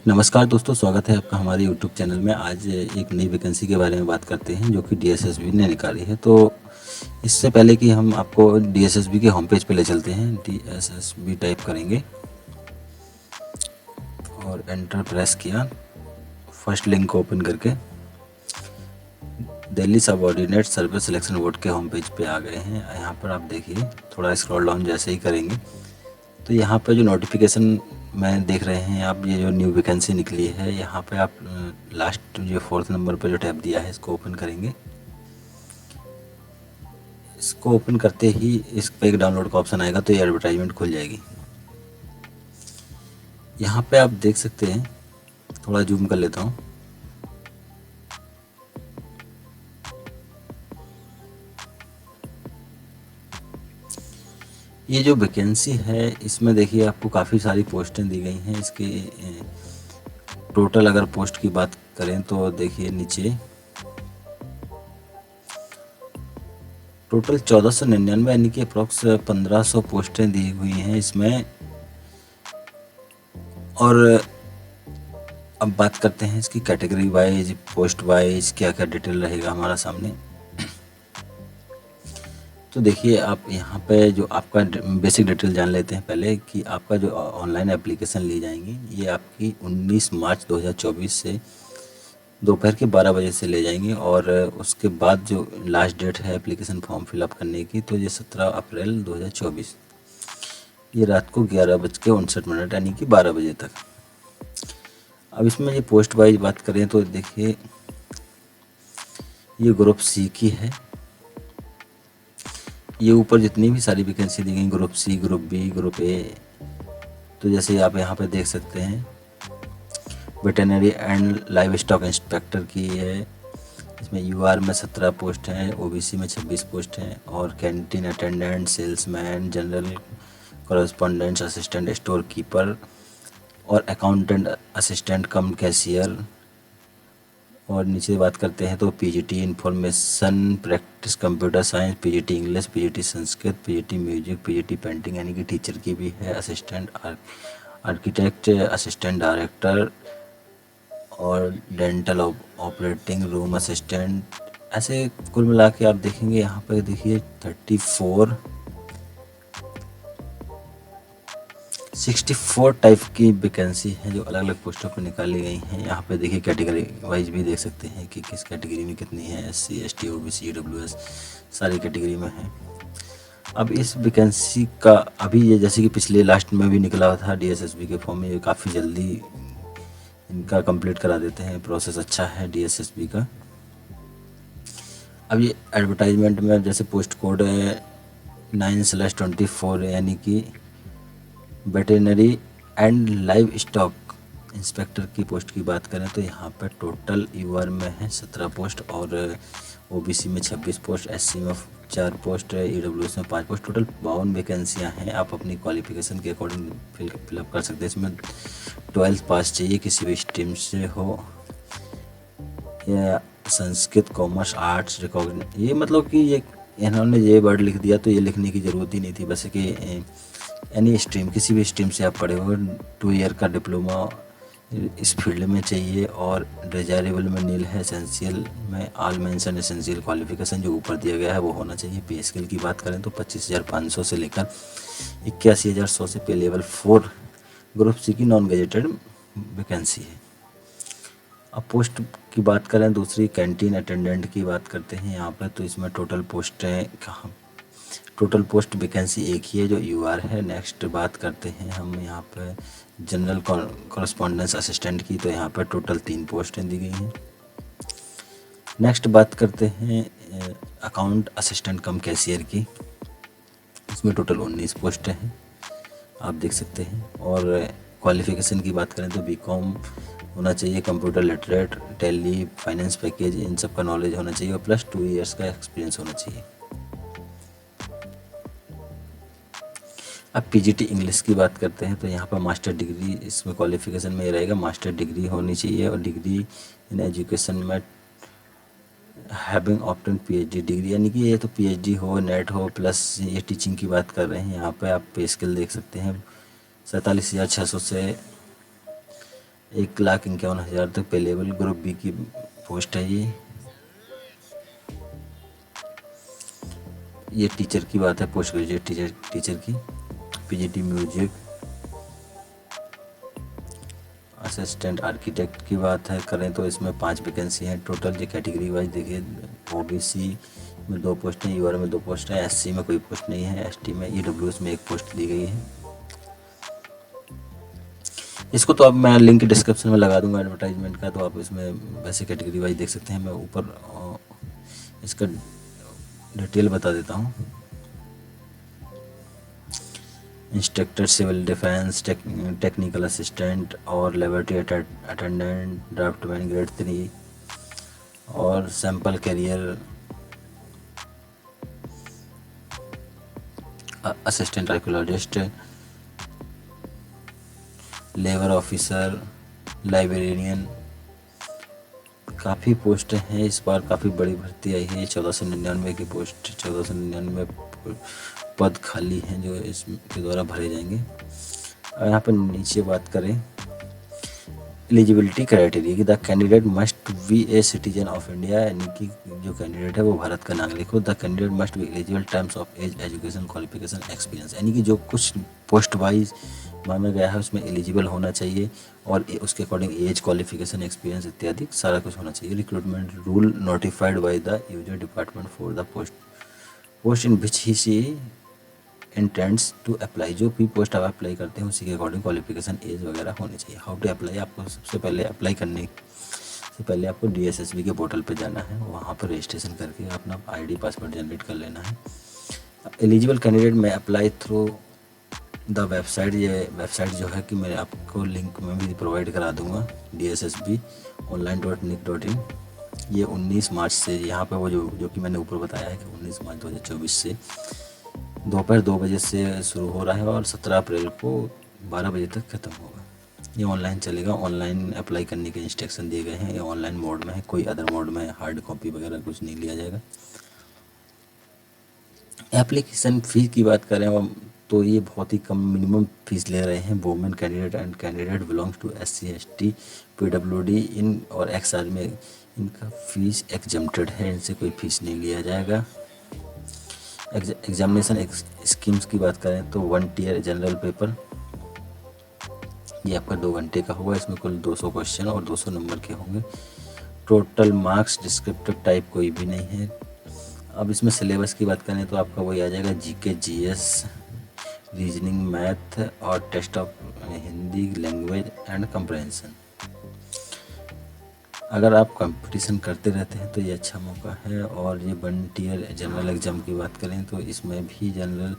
नमस्कार दोस्तों, स्वागत है आपका हमारे यूट्यूब चैनल में। आज एक नई वैकेंसी के बारे में बात करते हैं जो कि डीएसएसबी ने निकाली है। तो इससे पहले कि हम आपको डीएसएसबी के होम पेज पे ले चलते हैं, डीएसएसबी टाइप करेंगे और एंटर प्रेस किया। फर्स्ट लिंक को ओपन करके Delhi subordinate service selection board के होम पेज पे आ गए हैं। यहाँ पर आप देखिए, थोड़ा स्क्रॉल डाउन जैसे ही करेंगे तो यहाँ पे जो नोटिफिकेशन में देख रहे हैं आप, ये जो न्यू वैकेंसी निकली है, यहाँ पे आप लास्ट जो 4th नंबर पे जो टैब दिया है इसको ओपन करेंगे। इसको ओपन करते ही इस पे एक डाउनलोड का ऑप्शन आएगा तो ये एडवर्टाइजमेंट खुल जाएगी। यहाँ पे आप देख सकते हैं, थोड़ा जूम कर लेता हूँ। ये जो वैकेंसी है इसमें देखिए आपको काफ़ी सारी पोस्टें दी गई हैं। इसके टोटल अगर पोस्ट की बात करें तो देखिए नीचे टोटल 1499 यानी कि अप्रॉक्स 1500 पोस्टें दी हुई हैं इसमें। और अब बात करते हैं इसकी कैटेगरी वाइज, पोस्ट वाइज क्या क्या डिटेल रहेगा हमारा सामने। तो देखिए आप यहाँ पे जो आपका बेसिक डिटेल जान लेते हैं पहले कि आपका जो ऑनलाइन एप्लीकेशन ली जाएंगी ये आपकी 19 मार्च 2024 से दोपहर के 12 बजे से ले जाएंगे। और उसके बाद जो लास्ट डेट है एप्लीकेशन फॉर्म फिलअप करने की, तो ये 17 अप्रैल 2024, ये रात को 11:59 यानी कि 12 बजे तक। अब इसमें ये पोस्ट वाइज बात करें तो देखिए ये ग्रुप सी की है। ये ऊपर जितनी भी सारी वैकेंसी दी गई, group C, group B, group A, तो जैसे आप यहाँ पे देख सकते हैं veterinary and livestock inspector की है। इसमें यूआर में 17 पोस्ट हैं, ओबीसी में 26 पोस्ट हैं, और canteen attendant, salesman, general correspondent, assistant store keeper और अकाउंटेंट असिस्टेंट कम कैशियर। और नीचे बात करते हैं तो PGT information practice computer science, PGT English, PGT Sanskrit, PGT music, PGT painting यानी कि टीचर की भी है, असिस्टेंट आर्किटेक्ट, असिस्टेंट डायरेक्टर और डेंटल ऑपरेटिंग रूम असिस्टेंट। ऐसे कुल मिला के आप देखेंगे यहाँ पर देखिए 64 टाइप की वैकेंसी है जो अलग अलग पोस्टों पर निकाली गई हैं। यहाँ पे देखिए कैटेगरी वाइज भी देख सकते हैं कि किस कैटेगरी में कितनी है, एससी, एसटी, ओबीसी, ईडब्ल्यूएस, सारी कैटेगरी में है। अब इस वैकेंसी का अभी ये जैसे कि पिछले लास्ट में भी निकला था डीएसएसबी के फॉर्म में, ये काफ़ी जल्दी इनका कंप्लीट करा देते हैं, प्रोसेस अच्छा है डीएसएसबी का। अब ये एडवर्टाइजमेंट में जैसे पोस्ट कोड है 9/24 यानी कि veterinary and livestock inspector की पोस्ट की बात करें तो यहाँ पर टोटल यूआर में है 17 पोस्ट, और ओबीसी में 26 पोस्ट, एससी में 4 पोस्ट, ईडब्ल्यूएस में 5 पोस्ट। टोटल 52 वैकेंसियाँ हैं। आप अपनी क्वालिफिकेशन के अकॉर्डिंग फिलअप कर सकते हैं। इसमें 12th पास चाहिए, किसी भी स्ट्रीम से हो, या संस्कृत, कॉमर्स, आर्ट्स, रिकॉग्निट। ये मतलब कि ये इन्होंने ये वर्ड लिख दिया तो ये लिखने की ज़रूरत ही नहीं थी, बस कि एनी स्ट्रीम, किसी भी स्ट्रीम से आप पढ़े हो, 2 ईयर का डिप्लोमा इस फील्ड में चाहिए, और डिजायरेबल में नील है, एसेंशियल में ऑल मेंशन एसेंशियल क्वालिफिकेशन जो ऊपर दिया गया है वो होना चाहिए। पे स्केल की बात करें तो 25,500 से लेकर 81,100 से पे लेवल 4 ग्रुप सी की नॉन गेजेटेड वैकेंसी है। अब पोस्ट की बात करें दूसरी, कैंटीन अटेंडेंट की बात करते हैं यहाँ पर, तो इसमें टोटल पोस्टें कहाँ, टोटल पोस्ट वैकेंसी एक ही है जो यूआर है। नेक्स्ट बात करते हैं हम यहाँ पर जनरल कॉरेस्पॉन्डेंस असिस्टेंट की, तो यहाँ पर टोटल 3 पोस्टें दी गई हैं। नेक्स्ट बात करते हैं अकाउंट असिस्टेंट कम कैशियर की, इसमें टोटल 19 पोस्टें हैं, आप देख सकते हैं। और क्वालिफिकेशन की बात करें तो बीकॉम होना चाहिए, computer literate, Tally, finance package, इन सब का नॉलेज होना चाहिए, और प्लस 2 ईयर्स का एक्सपीरियंस होना चाहिए। अब पीजीटी इंग्लिश की बात करते हैं तो यहाँ पर मास्टर डिग्री, इसमें क्वालिफिकेशन में ये रहेगा मास्टर डिग्री होनी चाहिए, और डिग्री इन एजुकेशन में हैविंग ऑप्टेन पीएचडी डिग्री, यानी कि ये तो पीएचडी हो, नेट हो, प्लस ये टीचिंग की बात कर रहे हैं। यहाँ पे आप पे स्केल देख सकते हैं 47,600 से 1,51,000 तक पे लेवल। ग्रुप बी की पोस्ट है ये टीचर की बात है, पोस्ट ग्रेजुएट टीचर की। पीजीटी म्यूजिक असिस्टेंट आर्किटेक्ट की बात है करें तो इसमें 5 वैकेंसी हैं टोटल। ये कैटेगरी वाइज देखिए, ओबीसी में 2 पोस्ट हैं, यूआर में 2 पोस्ट हैं, एससी में कोई पोस्ट नहीं है, एसटी में, ईडब्ल्यूएस में 1 पोस्ट दी गई है। इसको तो अब मैं लिंक डिस्क्रिप्शन में लगा दूंगा एडवर्टाइजमेंट का, तो आप इसमें वैसे कैटेगरी वाइज देख सकते हैं। मैं ऊपर इसका डिटेल बता देता हूँ। Instructor civil defence, technical assistant और लेबोरेटरी अटेंडेंट, ड्राफ्टमैन ग्रेड 3 और sample carrier assistant archaeologist, labour officer, librarian. काफ़ी पोस्ट हैं इस बार, काफ़ी बड़ी भर्ती आई है। 1499 की पोस्ट, 1499 पद खाली हैं जो इसके द्वारा भरे जाएंगे। और यहाँ पर नीचे बात करें एलिजिबिलिटी क्राइटेरिया की, the candidate must B a citizen of India, यानी कि जो कैंडिडेट है वो भारत का नागरिक हो। The candidate must be eligible terms of age, education, qualification, experience, यानी कि जो कुछ पोस्ट वाइज माना गया है उसमें एलिजिबल होना चाहिए और उसके अकॉर्डिंग एज, क्वालिफिकेशन, एक्सपीरियंस इत्यादि सारा कुछ होना चाहिए। Recruitment rule notified by the user department for the post in which he she intends to apply. जो भी पोस्ट आप अप्लाई करते हैं उसी के अकॉर्डिंग क्वालिफिकेशन, एज वगैरह होनी चाहिए। हाउ टू अप्लाई, आपको सबसे पहले अप्लाई करने से पहले आपको डीएसएसबी के पोर्टल पे जाना है, वहाँ पर रजिस्ट्रेशन करके अपना आईडी पासवर्ड जनरेट कर लेना है। एलिजिबल कैंडिडेट में अप्लाई थ्रू द वेबसाइट, ये वेबसाइट जो है कि मैं आपको लिंक में भी प्रोवाइड करा दूंगा, DSSB-online.nic.in। ये 19 मार्च से यहाँ पर वो जो कि मैंने ऊपर बताया है कि 19 मार्च 2024 से दोपहर 2 बजे से शुरू हो रहा है और 17 अप्रैल को 12 बजे तक ख़त्म होगा। ये ऑनलाइन चलेगा। ऑनलाइन अप्लाई करने के इंस्ट्रक्शन दिए गए हैं। ये ऑनलाइन मोड में है, कोई अदर मोड में हार्ड कॉपी वगैरह कुछ नहीं लिया जाएगा। एप्लीकेशन फ़ीस की बात करें तो ये बहुत ही कम मिनिमम फीस ले रहे हैं। Women candidate and candidate belongs to SC ST PWD इन और XR में इनका फीस एग्जम्प्टेड है, इनसे कोई फीस नहीं लिया जाएगा। एग्जामिनेशन स्कीम्स की बात करें तो 1 टियर जनरल पेपर, ये आपका 2 घंटे का होगा। इसमें कुल 200 क्वेश्चन और 200 नंबर के होंगे। टोटल मार्क्स डिस्क्रिप्टिव टाइप कोई भी नहीं है। अब इसमें सिलेबस की बात करें तो आपका वही आ जाएगा, GK GS, रीजनिंग, मैथ और test of Hindi language and comprehension. अगर आप कंपटीशन करते रहते हैं तो ये अच्छा मौका है। और ये 1 टियर जनरल एग्ज़ाम की बात करें तो इसमें भी जनरल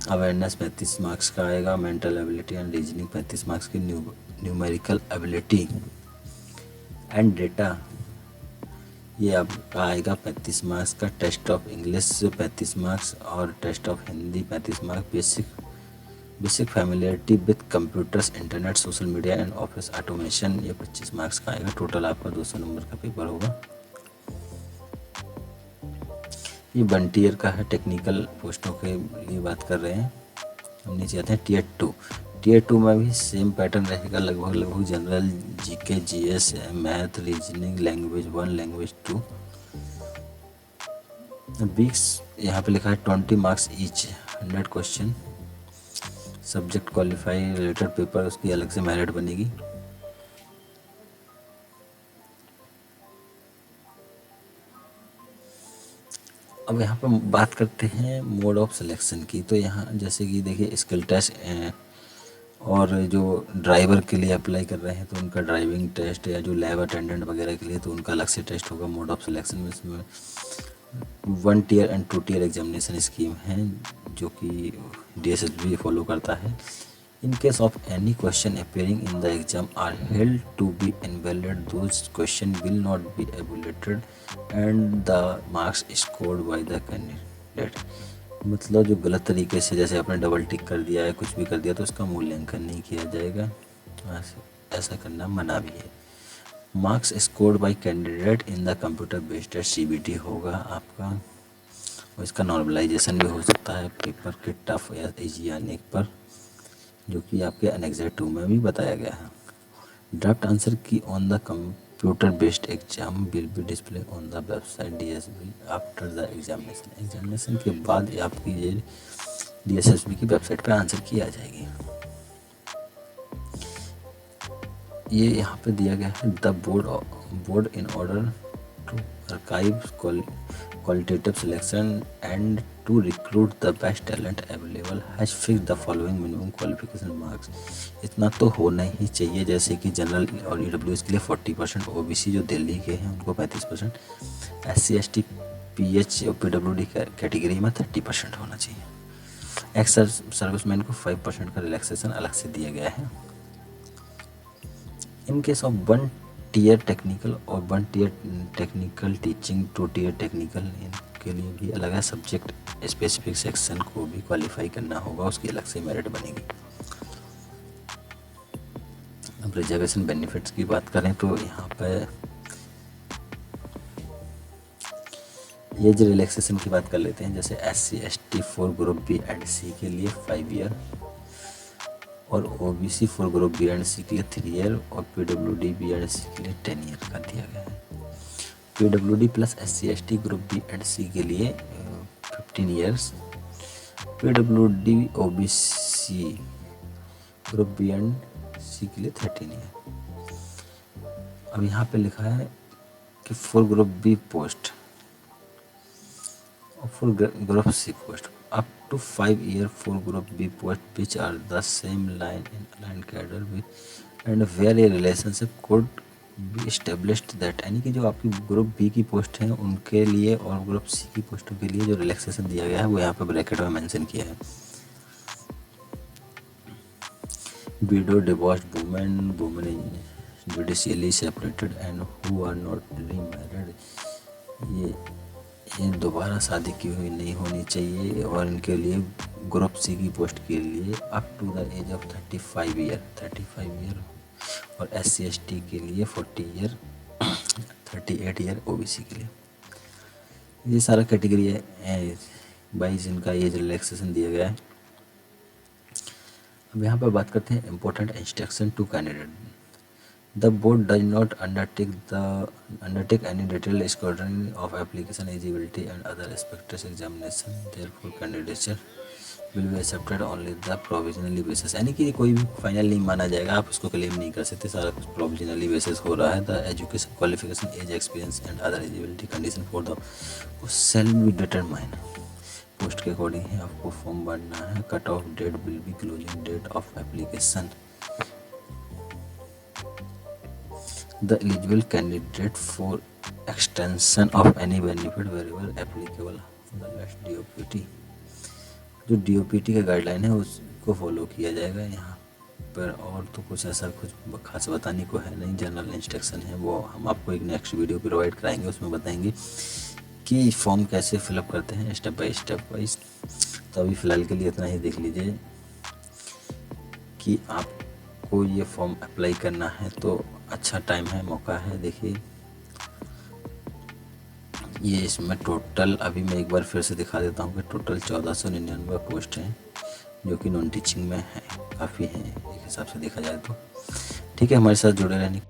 अवेयरनेस 35 मार्क्स का आएगा, mental ability and reasoning 35 marks की, न्यूमेरिकल एबिलिटी एंड डेटा ये आपका आएगा 35 मार्क्स का। टेस्ट ऑफ इंग्लिश 35 मार्क्स और test of Hindi 35 marks. Basic familiarity with computers, internet, social media and office automation ये 25 मार्क्स का आएगा। टोटल आपका 200 नंबर का पेपर होगा। ये 1 टियर का है, टेक्निकल पोस्टों के लिए बात कर रहे हैं। हम नीचे आते हैं टियर 2। टियर 2 में भी सेम पैटर्न रहेगा, लगभग general, GK GS, math, reasoning, language 1, language 2। Weeks यहाँ पे लिखा है 20 marks each, 100 question. Subject qualify related paper उसकी अलग से मेरिट बनेगी। अब यहाँ पर बात करते हैं मोड ऑफ सिलेक्शन की। तो यहाँ जैसे कि देखिए स्किल टेस्ट और जो ड्राइवर के लिए अप्लाई कर रहे हैं तो उनका ड्राइविंग टेस्ट, या जो लैब अटेंडेंट वगैरह के लिए तो उनका अलग से टेस्ट होगा। मोड ऑफ सिलेक्शन में इसमें 1 tier and 2 tier examination scheme है जो कि DSSB फॉलो करता है। In case of any question appearing in the exam are held to be invalid, those question will not be evaluated and the marks scored by the candidate। मतलब जो गलत तरीके से, जैसे आपने डबल टिक कर दिया है, कुछ भी कर दिया, तो उसका मूल्यांकन नहीं किया जाएगा। ऐसा करना मना भी है। Marks scored by candidate in the computer based test CBT होगा आपका, और इसका नॉर्मलाइजेशन भी हो सकता है पेपर के टफ या इजी आने पर, जो कि आपके एनेक्सर 2 में भी बताया गया है। ड्राफ्ट आंसर की on the computer based exam will be display on the website DSB after the examination. Examination के बाद आपकी ये DSSB की वेबसाइट पे आंसर की आ जाएगी। ये यहाँ पे दिया गया है the board in order to archive qualitative selection and to recruit the best talent available has fixed the following minimum qualification marks। इतना तो होना ही चाहिए, जैसे कि जनरल और EWS के लिए 40%, OBC जो दिल्ली के हैं उनको 35%, SC ST PH और PWD कैटेगरी में 30% होना चाहिए। एक्स सर्विसमैन को 5% का रिलैक्सेशन अलग से दिया गया है। In case of 1 tier technical और 1 tier technical teaching, 2 tier technical, इनके लिए भी अलग है। सब्जेक्ट स्पेसिफिक सेक्शन को भी क्वालिफाई करना होगा, उसकी अलग से मेरिट बनेगी। अब रिजर्वेशन बेनिफिट्स की बात करें तो यहाँ पर एज रिलैक्सेशन की बात कर लेते हैं। जैसे SC ST for group B and C के लिए 5 ईयर और OBC for group B and C के लिए 3 ईयर और PWD B एंड C के लिए 10 ईयर का दिया गया है। PWD plus SC ST group B and C के लिए 15 years, PWD OBC group B and C के लिए 13 ईयर। अब यहाँ पे लिखा है कि फॉर ग्रुप B पोस्ट और for group C post up to 5 year for group B post which are the same line in aligned cadre with and where a relationship could be established that, यानी कि जो आपकी group B की post है उनके लिए और group C की पोस्टों के लिए जो रिलैक्सेशन दिया गया है वो यहाँ पे ब्रैकेट में मेंशन किया है। widow, divorced women, women judicially separated and who are not remarried, ये दोबारा शादी की हुई नहीं होनी चाहिए और इनके लिए ग्रुप C की पोस्ट के लिए up to the age of 35 year और SC ST के लिए 40 ईयर, 38 ईयर OBC के लिए। ये सारा कैटेगरी है वाइज इनका एज रिलैक्सेशन दिया गया है। अब यहाँ पर बात करते हैं important instruction to candidate. The board does not undertake any detailed scrutiny of application eligibility and other aspects examination. Therefore, candidature will be accepted only the provisionally basis। यानी कि कोई भी फाइनल नहीं माना जाएगा, आप उसको क्लेम नहीं कर सकते, सारा कुछ प्रोविजनली बेसिस हो रहा है। The education qualification age experience and other eligibility condition for the shall be determine. Post के अकॉर्डिंग ही आपको फॉर्म भरना है। Cut off date will be closing date of application. The eligible candidate for extension of any benefit wherever applicable for the last DOPT। जो DOPT का guideline है उसको follow किया जाएगा यहाँ पर, और तो कुछ ऐसा कुछ खास बताने को है नहीं। जनरल इंस्ट्रक्शन है वो हम आपको एक नेक्स्ट वीडियो प्रोवाइड कराएंगे, उसमें बताएंगे कि फॉर्म कैसे फिलअप करते हैं स्टेप बाय वाइज। तो अभी फ़िलहाल के लिए इतना ही देख लीजिए कि आपको ये फॉर्म अप्लाई करना है तो अच्छा टाइम है, मौका है। देखिए ये इसमें टोटल अभी मैं एक बार फिर से दिखा देता हूँ कि टोटल 1499 पोस्ट हैं जो कि नॉन टीचिंग में है, काफ़ी हैं एक हिसाब से देखा जाए तो। ठीक है, हमारे साथ जुड़े रहने